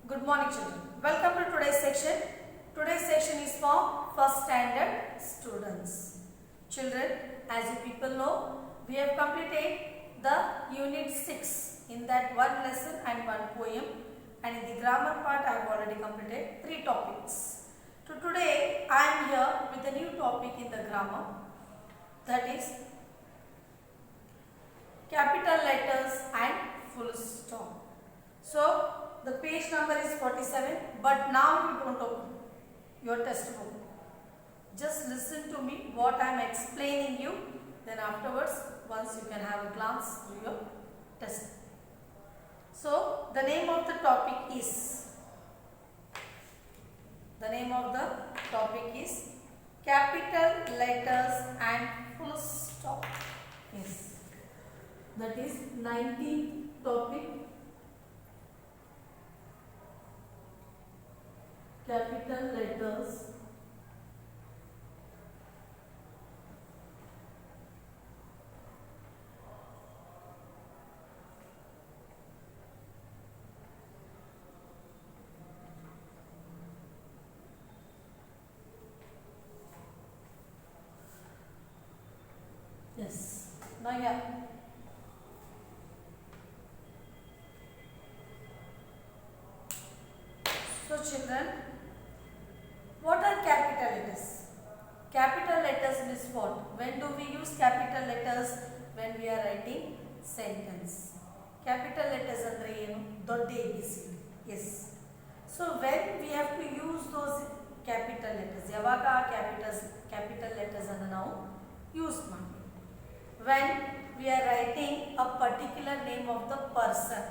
Good morning children. Welcome to today's section. Today's section is for first standard students. Children, as you people know, we have completed the unit 6 in that one lesson and one poem, and in the grammar part I have already completed 3 topics. So today I am here with a new topic in the grammar, that is capital letters and full stop. So the page number is 47, but now you don't open your textbook. Just listen to me what I am explaining you. Then afterwards, once you can have a glance through your textbook. So the name of the topic is capital letters and full stop. Yes, that is 19th topic. Capital letters yes. Now yeah. So children, what are capital letters? Capital letters means what? When do we use capital letters? When we are writing sentence. Capital letters andre enu? Dodde ABCD. Yes. So when we have to use those capital letters, yavaga capital letters anna ನಾವು use ಮಾಡ್ತೀವಿ. When we are writing a particular name of the person,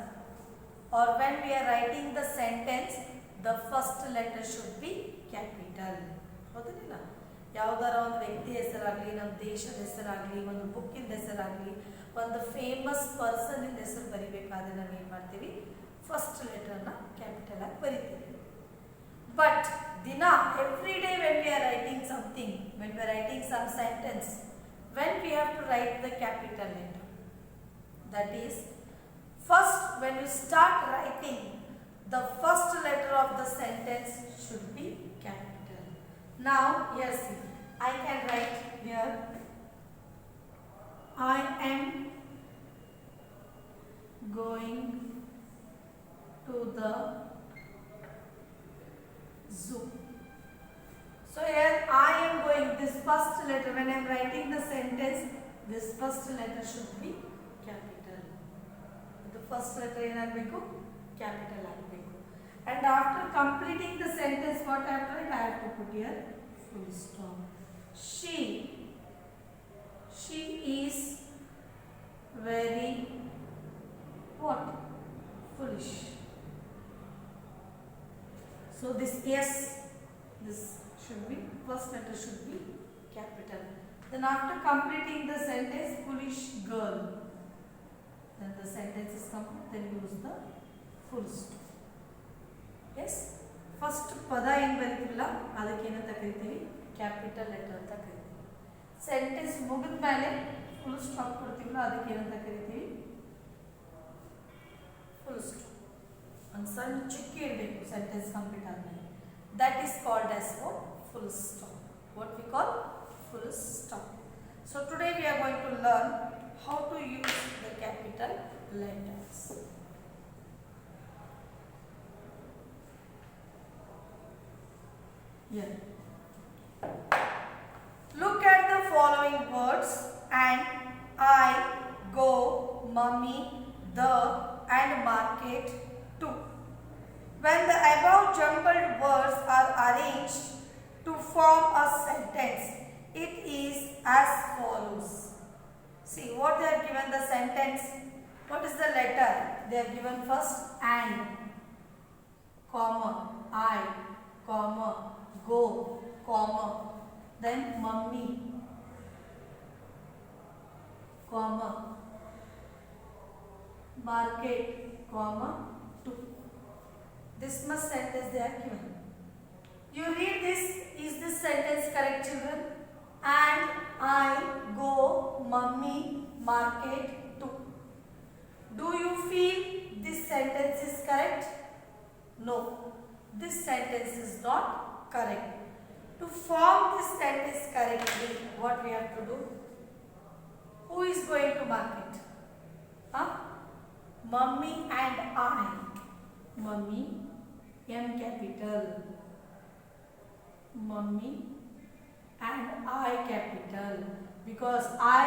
or when we are writing the sentence, the first letter should be capital. ಹೌದಿಲ್ಲ? ಯಾವುದರ ಒಂದು ವ್ಯಕ್ತಿ ಹೆಸರಾಗಲಿ, ನಮ್ಮ ದೇಶದ ಹೆಸರಾಗಲಿ, ಒಂದು ಬುಕ್ಕಿನ ಹೆಸರಾಗಲಿ, ಒಂದು ಫೇಮಸ್ ಪರ್ಸನ್ ಇಂದ ಹೆಸರು ಬರಿಬೇಕಾದ್ರೆ ನಾವು ಏನು ಮಾಡ್ತೀವಿ? ಫಸ್ಟ್ ಲೆಟರ್ನ ಕ್ಯಾಪಿಟಲ್ ಆಗಿ ಬರಿತೀವಿ. ಬಟ್ ದಿನ every day when we are writing something, when we are writing some sentence, when we have to write the capital letter, that is, first when you start writing, the first letter of the sentence should be capital. Now here see, I can write here, I am going to the zoo. So here I am going, this first letter, when I am writing the sentence, this first letter should be capital. The first letter ಏನಾಗಬೇಕು? Capital ಆಗಬೇಕು. And after completing the sentence, what I have to write? I have to put here full stop. She is very what? Foolish. So this yes, this should be, first letter should be capital. Then after completing the sentence, foolish girl, then the sentence is complete, then use the full stop. Yes, first pada ಏನು ಬರೀತೀವಲ್ಲ ಅದಕ್ಕೆ ಏನಂತ ಕರಿತೀವಿ? Capital letter ಅಂತ ಕರಿತೀವಿ. Sentence ಮುಗಿದ ಮೇಲೆ full stop ಕೊಡ್ತೀವಲ್ಲ ಅದಕ್ಕೆ ಏನಂತ ಕರಿತೀವಿ? Full stop. ಒಂದು ಸಣ್ಣ ಚುಕ್ಕಿ ಇಡಬೇಕು ಸೆಂಟೆನ್ಸ್ ಕಂಪ್ಲೀಟ್ ಆದಮೇಲೆ. That is called as what? Full stop. What we call full stop. So today we are going to learn how to use the capital letters. Here. Look at the following words and I, go, mummy, the and market to. When the above jumbled words are arranged to form a sentence, it is as follows. See what they have given the sentence. What is the letter? They have given first and, comma, I, comma, go, comma, then mummy, comma, market, comma, to. This much sentence they are given. You read this. Is this sentence correct, children? And I go mummy market to. Do you feel this sentence is correct? No, this sentence is not correct. To form this sentence correctly, what we have to do? Who is going to mark it? Huh? Mummy and I. Mummy, M capital. Mummy and I capital. Because I,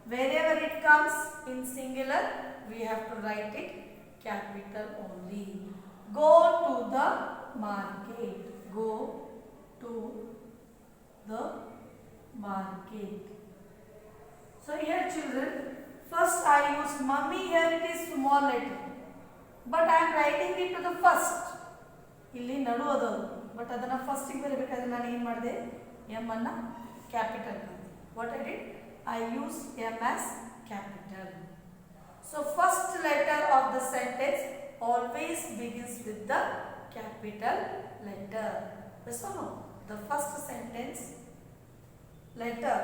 wherever it comes in singular, we have to write it capital only. Go to the market. Go to the market. So here children, first I use mummy, here it is small letter. But I am writing it to the first. ಇಲ್ಲಿ ನಡುವುದು but ಅದನ್ನು ಫಸ್ಟಿಗೆ ಬರಬೇಕಾದ್ರೆ ನಾನು ಏನು ಮಾಡಿದೆ M ಅನ್ನು capital ಮಾಡಿದೆ. What I did? I use M as capital. So first letter of the sentence always begins with the capital letter. Yes or no? The first sentence letter,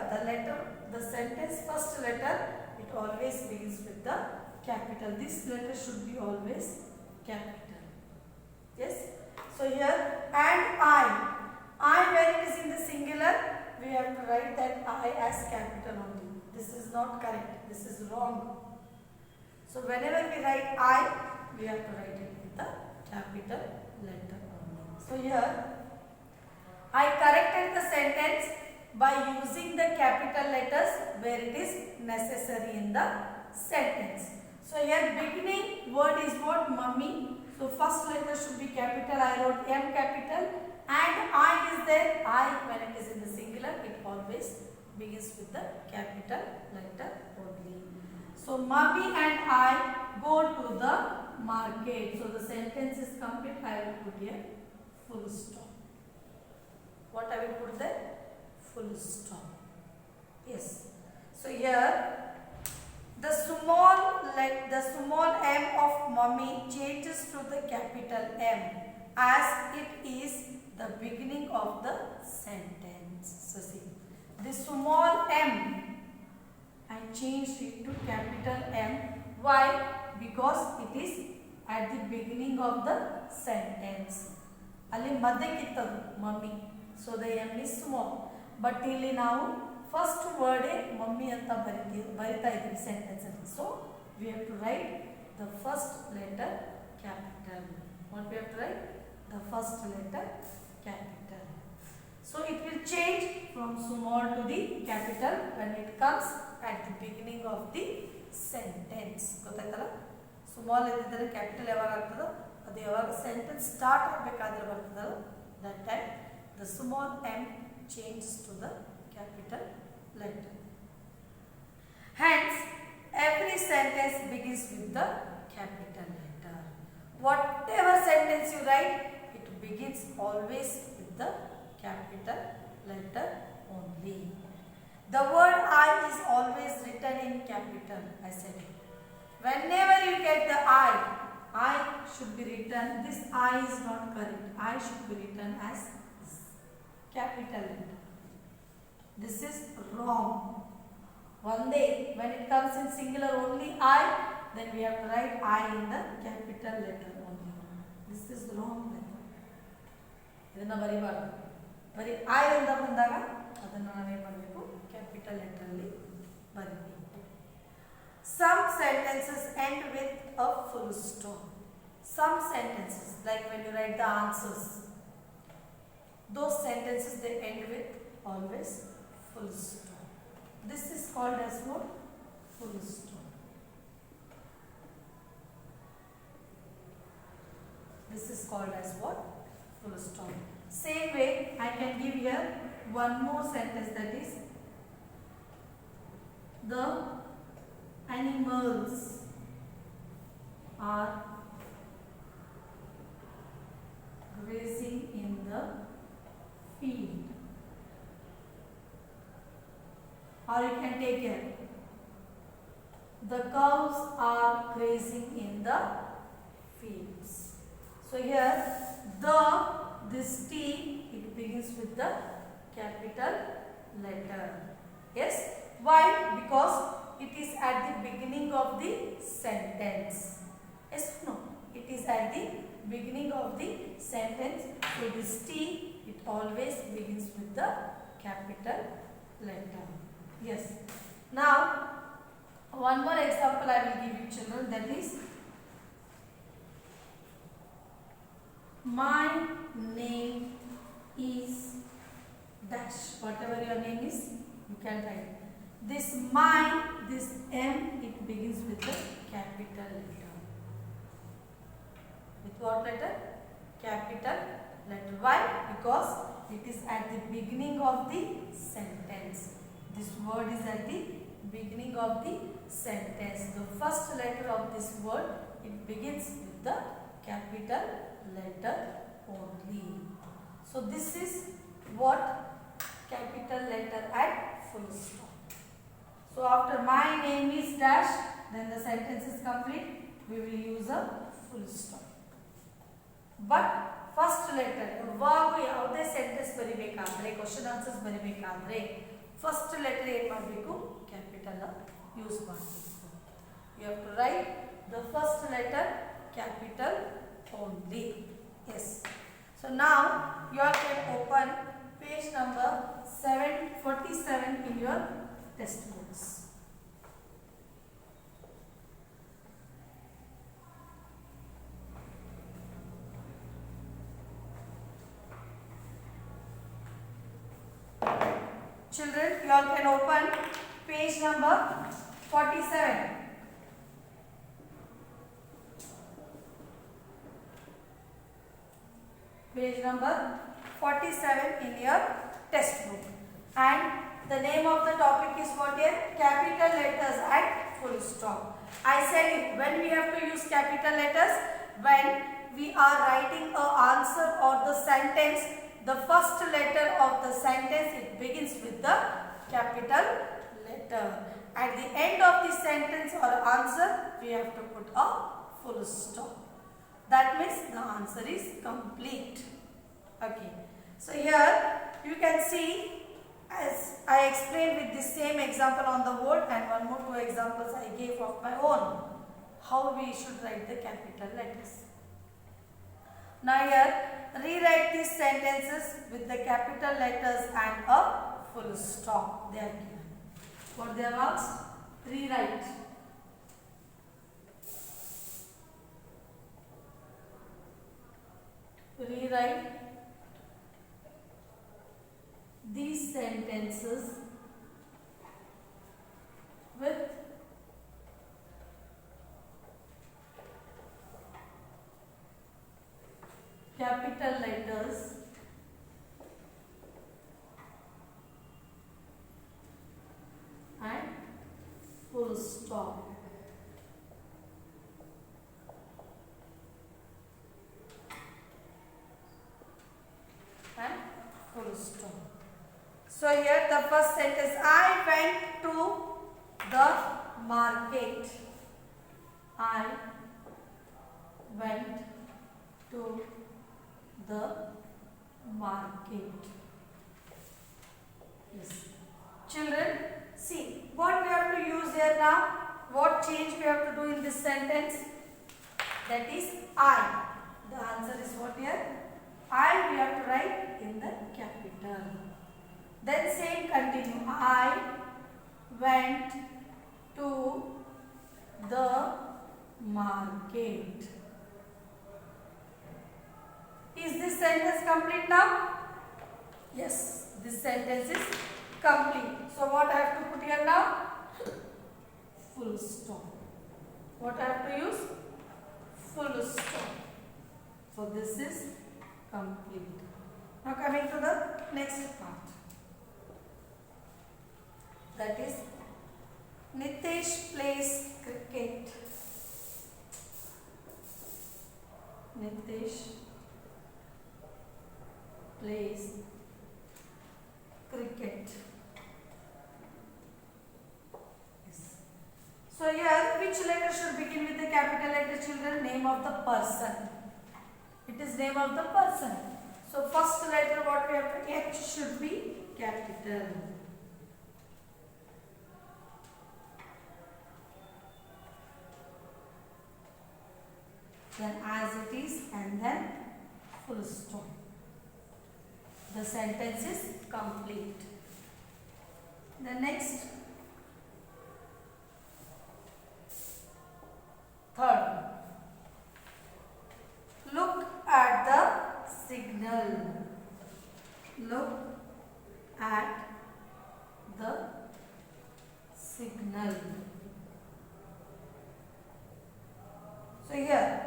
the sentence first letter, it always begins with the capital. This letter should be always capital. Yes. So here and I when it is in the singular, we have to write that I as capital only. This is not correct. This is wrong. So whenever we write I, we have to write it with the capital letter only. So here I corrected the sentence by using the capital letters where it is necessary in the sentence. So here beginning word is what? Mummy. So first letter should be capital. I wrote M capital and I is there. I, when it is in the singular, it always begins with the capital letter only. So mummy and I go to the market. So the sentence is complete. I will put here full stop. What I will put there? Full stop. Yes. So here the small m of mummy changes to the capital M as it is the beginning of the sentence. So see, this small m I changed it to capital M. Why? Because it is at the beginning of the sentence. Ali madhyakittadu mummy. So the M is small. But ಇಲ್ಲಿ ನಾವು first word mummy ಅಂತ ಬರಿತಾ ಇದ್ದೀವಿ sentence ಅಲ್ಲಿ. So we have to write the first letter capital. What we have to write? The first letter capital. So it will change from small to the capital when it comes at the beginning of the sentence. ಗೊತ್ತಾಯ್ತಲ್ಲ? Small ಇದ್ದಿದ್ರೆ capital ಯಾವಾಗ ಆಗ್ತದೋ ಅದು ಯಾವಾಗ sentence start ಆಗಬೇಕಾದ್ರೆ ಬರ್ತದಲ್ಲ, that time the small m changes to the capital letter. Hence every sentence begins with the capital letter. Whatever sentence you write, it begins always with the capital letter only. The word I is always written in capital. I said it. Whenever you get the I should be written. This I is not correct. I should be written as capital letter. This is wrong. One day when it comes in singular only I, then we have to write I in the capital letter only. This is wrong method. ಇದನ್ನ ಬರಿಬಾರ್ದು. ಬರೀ I ಅಂತ ಬಂದಾಗ ಅದನ್ನು ನಾವೇನು ಮಾಡಬೇಕು? Capital letter ಅಲ್ಲಿ ಬರೀಬೇಕು. Some sentences end with a full stop. Some sentences, like when you write the answers, those sentences they end with always full stop. This is called as what? Full stop. This is called as what? Full stop. Same way, I can give here one more sentence, that is the animals are grazing in the field. Or you can take here, the cows are grazing in the fields. So here this T, it begins with the capital letter. Yes. Why? Because it is at the beginning of the sentence. Yes or no? It is at the beginning of the sentence. So this T, it always begins with the capital letter. Yes. Now, one more example I will give you children, that is, my name is dash. Whatever your name is, you can write. This my, this M, it begins with the capital letter. With what letter? Capital letter. Why? Because it is at the beginning of the sentence. This word is at the beginning of the sentence. The first letter of this word, it begins with the capital letter only. So this is what capital letter at full stop. So after my name is dash, then the sentence is complete. We will use a full stop. But first letter, ಯಾವಾಗ ಯಾವುದೇ sentence ಬರಿಬೇಕಾದ್ರೆ, question answers ಬರಿಬೇಕಾದ್ರೆ first letter ಏನು ಮಾಡಬೇಕು? Capital use ಮಾಡಬೇಕು. You have to write the first letter capital only. Yes. So now you all can open page number 747 in your textbooks. Children, you all can open page number 47. Page number 47 in your textbook. And the name of the topic is what here? Capital letters at full stop. I said it, when we have to use capital letters, when we are writing an answer or the sentence, the first letter of the sentence, it begins with the capital letter. At the end of the sentence or answer, we have to put a full stop. That means the answer is complete. Okay. So here you can see, as I explained with the same example on the board, and one more two examples I gave of my own, how we should write the capital letters. Now here, rewrite these sentences with the capital letters and a full stop. They are given. What they have asked? Rewrite. Rewrite these sentences with capital letters and full stop. And full stop. So here the first sentence, I went to the market. I went to the market. Yes. Children, see what we have to use here now. What change we have to do in this sentence? That is I. The answer is what here? I we have to write in the capital. Then same continue. I went to the market. Is this sentence complete now? Yes, this sentence is complete. So what I have to put here now? Full stop. What I have to use? Full stop. So this is complete. Now coming to the next part. That is, Nitesh plays cricket. Nitesh plays cricket. Yes. So here, which letter should begin with the capital letter, children? Name of the person. It is name of the person. So first letter what we have to, H should be capital. then as it is, and then full stop. The sentence is complete. The next, third, look at the signal. Look at the signal. So here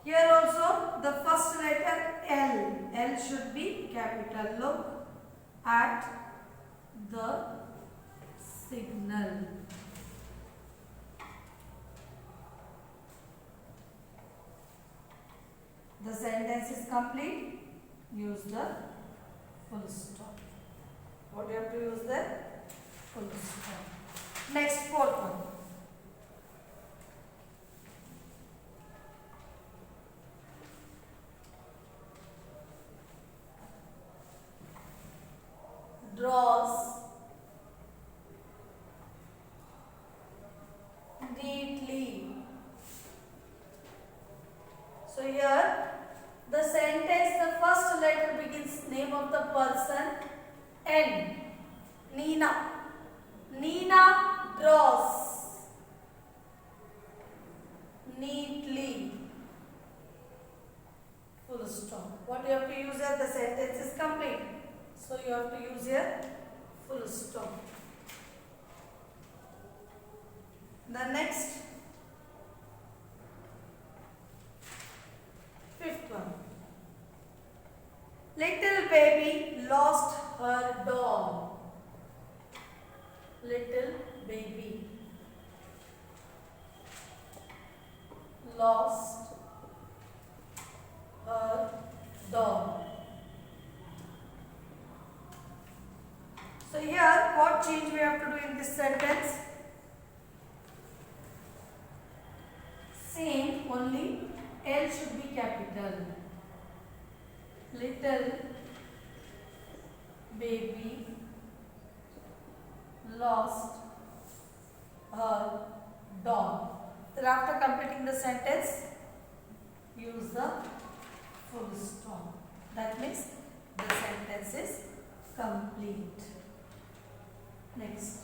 also the first letter L. L should be capital. Look at the signal. The sentence is complete. Use the full stop. What you have to use there? Full stop. Next, fourth one. Draws neatly. So here the sentence, the first letter begins name of the person, N. Nina. Nina draws neatly. Full stop. What you have to use here? The sentence is complete. So you have to use here full stop. The next, fifth one. Little baby lost her doll. Little baby lost her doll. So here, what change we have to do in this sentence? Same, only L should be capital. Little baby lost her doll. Then after completing the sentence, use the full stop. That means the sentence is complete. Next.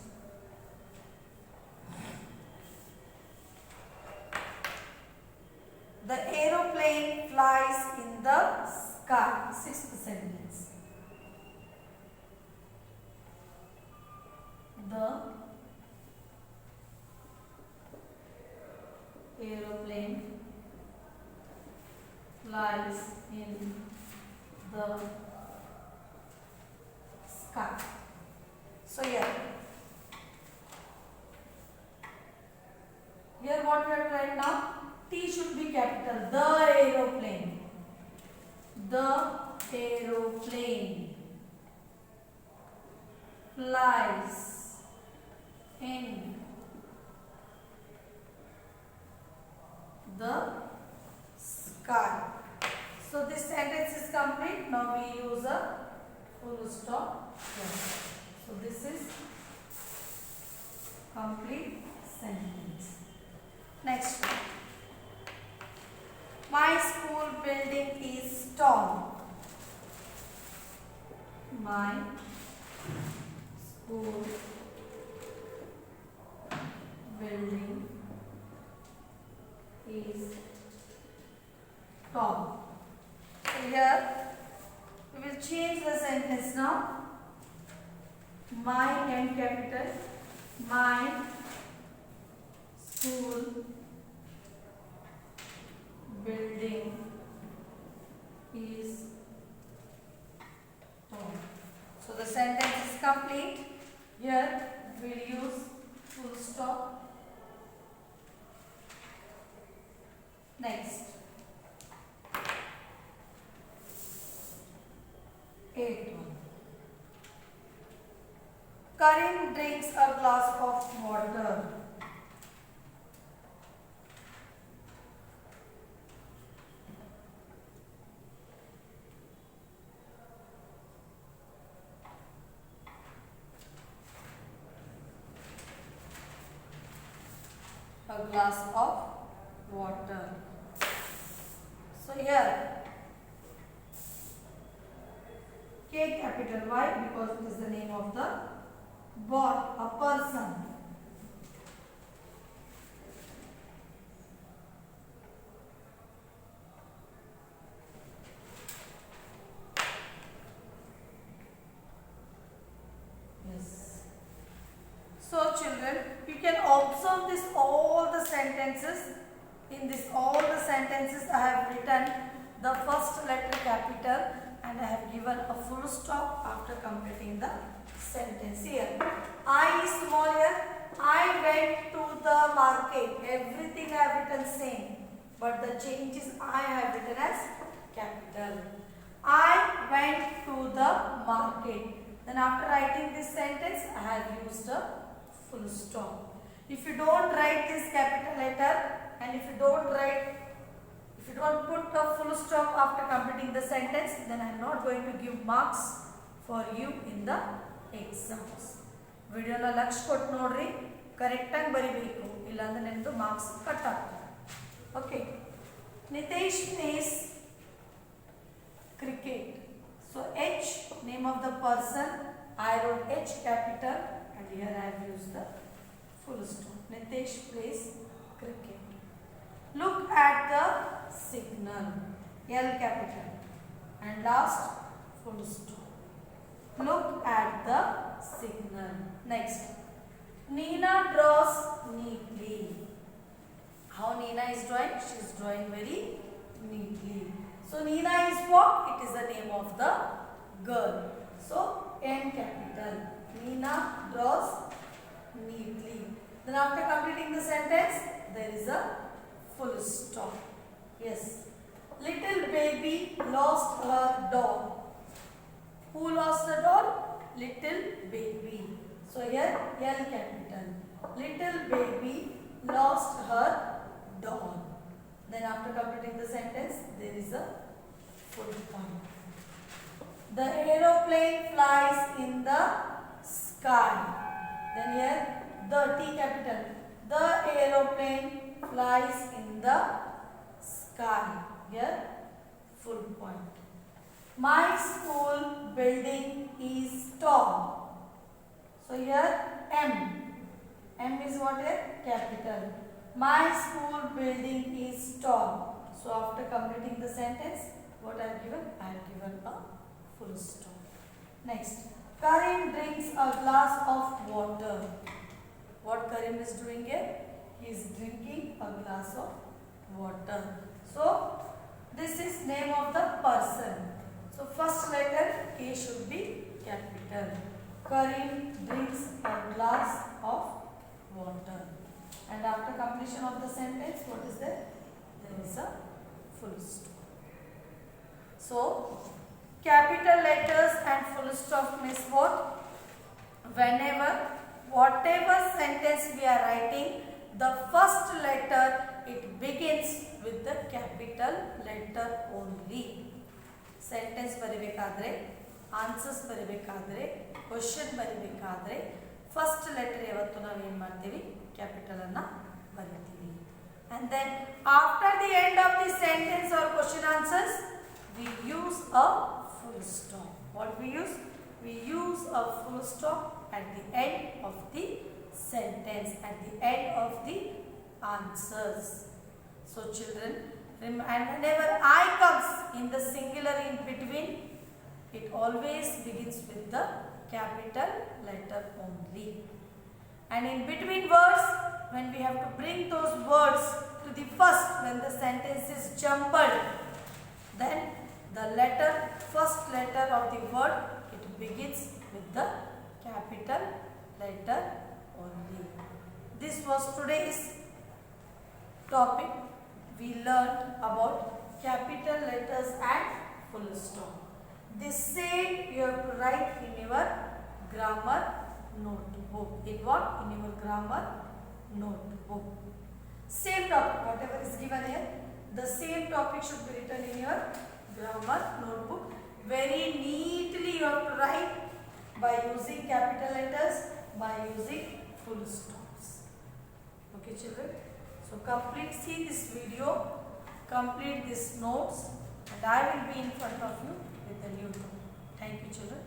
The aeroplane flies in the sky. Sixth sentence. The aeroplane flies in the sky. So here what we have to write now? T should be capital. The aeroplane. The aeroplane flies in the sky. So this sentence is complete. Now we use a full stop here. So this is complete sentence. Next one. My school building is tall. My school building is tall. So here we will change the sentence now. My and capital. My school building is tall. So the sentence is complete. Here we will use full stop. Next. 8th one. Karim drinks a glass of water. A glass of water. So here K capital. Why? Because it is the name of the boy, a person. Yes. So children, you can observe this all the sentences. In this all the sentences I have written the first letter capital and I have given a full stop after completing the sentence. Here I is small here. I went to the market. Everything I have written same, but the change is I have written as capital. I went to the market. Then after writing this sentence I have used a full stop. If you don't write this capital letter and if you don't put a full stop after completing the sentence, then I am not going to give marks for you in the exams. Video na laksh kottu nodri, correct ಆಗಿ ಬರಿಬೇಕು, ಇಲ್ಲ ಅಂದ್ರೆ ನಿಮ್ಮದು marks cut ಆಗ್ತದೆ. Okay. Nitesh plays cricket. So H, name of the person, I wrote H capital and here I have used the full stop. Nitesh plays cricket. Look at the signal, L capital and last full stop. Look at the signal. Next, Neena draws neatly. How Neena is drawing? She is drawing very neatly. So Neena is what? It is the name of the girl. So N capital. Neena draws neatly. Then after completing the sentence, there is a full stop. Yes. Little baby lost her doll. Who lost the doll? Little baby. So here L capital. Little baby lost her doll. Then after completing the sentence, there is a full point. The aeroplane flies in the sky. Then here the T capital. The aeroplane flies in the sky. Here full point. My school building is tall. So here M. M is what? A capital. My school building is tall. So after completing the sentence, what I have given? I have given a full stop. Next, Karim drinks a glass of water. What Karim is doing here? He is drinking a glass of water. So this is name of the person. So first letter K should be capital. Karim drinks a glass of water. And after completion of the sentence, what is there? There is a full stop. So capital letters and full stop means what? Whenever, whatever sentence we are writing, the first letter it begins with the capital letter only. Sentence ಬರಿಬೇಕಾದ್ರೆ, answers ಬರಿಬೇಕಾದ್ರೆ, question ಬರಿಬೇಕಾದ್ರೆ first letter ಯಾವತ್ತು ನಾವು ಏನು ಮಾಡ್ತೀವಿ? Capital ಅನ್ನ ಬರಿತೀವಿ. And then after the end of the sentence or question answers, we use a full stop. What we use? We use a full stop at the end of the sentence, at the end of the answers. So children, and whenever I comes in the singular in between, it always begins with the capital letter only. And in between words, when we have to bring those words to the first, when the sentence is jumbled, then the letter, first letter of the word, it begins with the capital letter only. This was today's topic. We learned about capital letters and full stop. This same you have to write in your grammar notebook. In what? In your grammar notebook. Same topic, whatever is given here, the same topic should be written in your grammar notebook. Very neatly you have to write by using capital letters, by using full stops. Okay children? So complete, see this video, complete these notes and I will be in front of you with the new topic. Thank you children.